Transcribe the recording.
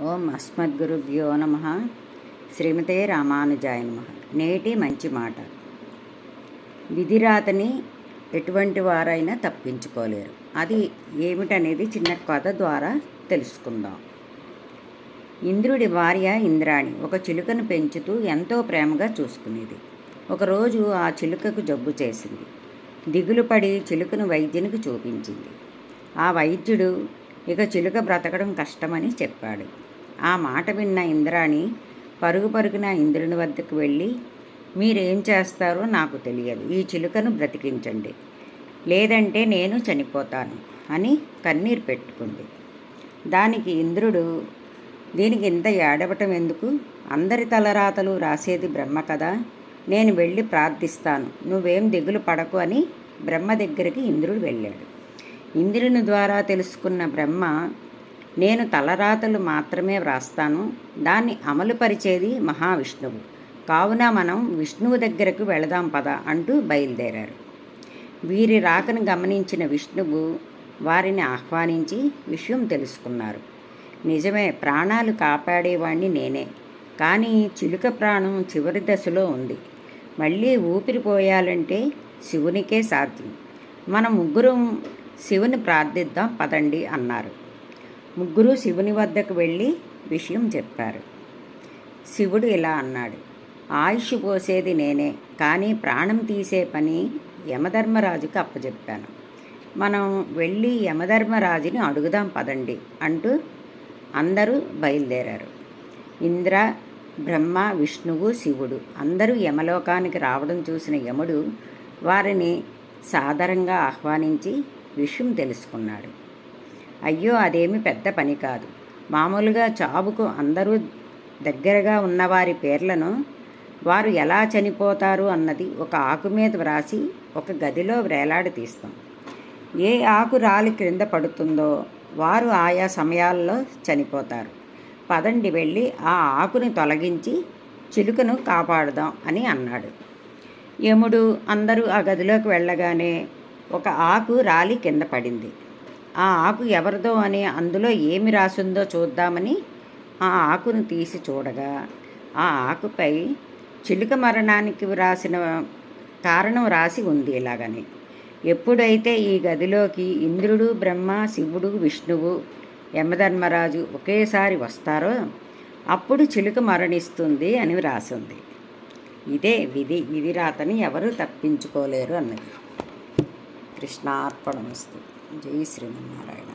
ఓం అస్మద్గురుభ్యో నమ. శ్రీమతే రామానుజాయ నమ. నేటి మంచి మాట. విధిరాతని ఎటువంటి వారైనా తప్పించుకోలేరు. అది ఏమిటనేది చిన్న కథ ద్వారా తెలుసుకుందాం. ఇంద్రుడి భార్య ఇంద్రాణి ఒక చిలుకను పెంచుతూ ఎంతో ప్రేమగా చూసుకునేది. ఒకరోజు ఆ చిలుకకు జబ్బు చేసింది. దిగులు పడి చిలుకను వైద్యునికి చూపించింది. ఆ వైద్యుడు ఇక చిలుక బ్రతకడం కష్టమని చెప్పాడు. ఆ మాట విన్న ఇంద్రాణి పరుగున ఇంద్రుని వద్దకు వెళ్ళి, మీరేం చేస్తారో నాకు తెలియదు, ఈ చిలుకను బ్రతికించండి, లేదంటే నేను చనిపోతాను అని కన్నీరు పెట్టుకుంది. దానికి ఇంద్రుడు, దీనికి ఇంత ఏడవటం ఎందుకు? అందరి తలరాతలు రాసేది బ్రహ్మ కదా, నేను వెళ్ళి ప్రార్థిస్తాను, నువ్వేం దిగులు పడకు అని బ్రహ్మ దగ్గరికి ఇంద్రుడు వెళ్ళాడు. ఇంద్రుని ద్వారా తెలుసుకున్న బ్రహ్మ, నేను తలరాతలు మాత్రమే వ్రాస్తాను, దాన్ని అమలుపరిచేది మహావిష్ణువు, కావున మనం విష్ణువు దగ్గరకు వెళదాం పద అంటూ బయలుదేరారు. వీరి రాకను గమనించిన విష్ణువు వారిని ఆహ్వానించి విషయం తెలుసుకున్నారు. నిజమే, ప్రాణాలు కాపాడేవాణ్ణి నేనే, కానీ చిలుక ప్రాణం చివరి దశలో ఉంది. మళ్ళీ ఊపిరిపోయాలంటే శివునికే సాధ్యం. మనం ముగ్గురం శివుని ప్రార్థిద్దాం పదండి అన్నారు. ముగ్గురు శివుని వద్దకు వెళ్ళి విషయం చెప్పారు. శివుడు ఇలా అన్నాడు, ఆయుష్ పోసేది నేనే, కానీ ప్రాణం తీసే పని యమధర్మరాజుకు అప్పచెప్పాను. మనం వెళ్ళి యమధర్మరాజుని అడుగుదాం పదండి అంటూ అందరూ బయలుదేరారు. ఇంద్ర, బ్రహ్మ, విష్ణువు, శివుడు అందరూ యమలోకానికి రావడం చూసిన యముడు వారిని సాదరంగా ఆహ్వానించి విషయం తెలుసుకున్నాడు. అయ్యో, అదేమి పెద్ద పని కాదు. మామూలుగా చావుకు అందరూ దగ్గరగా ఉన్నవారి పేర్లను వారు ఎలా చనిపోతారు అన్నది ఒక ఆకు మీద వ్రాసి ఒక గదిలో వేలాడి తీస్తాం. ఏ ఆకు రాలి క్రింద పడుతుందో వారు ఆయా సమయాల్లో చనిపోతారు. పదండి వెళ్ళి ఆ ఆకుని తొలగించి చిలుకను కాపాడుదాం అని అన్నాడు. యముడు అందరూ ఆ గదిలోకి వెళ్ళగానే ఒక ఆకు రాలి కింద పడింది. ఆ ఆకు ఎవరిదో అని అందులో ఏమి రాసిందో చూద్దామని ఆ ఆకును తీసి చూడగా ఆ ఆకుపై చిలుక మరణానికి వ్రాసిన కారణం రాసి ఉంది. ఇలాగని ఎప్పుడైతే ఈ గదిలోకి ఇంద్రుడు, బ్రహ్మ, శివుడు, విష్ణువు, యమధర్మరాజు ఒకేసారి వస్తారో అప్పుడు చిలుక మరణిస్తుంది అని రాసింది. ఇదే విధిరాతని ఎవరు తప్పించుకోలేరు అన్నది. కృష్ణార్పణమస్తు. జై శ్రీమన్నారాయణ.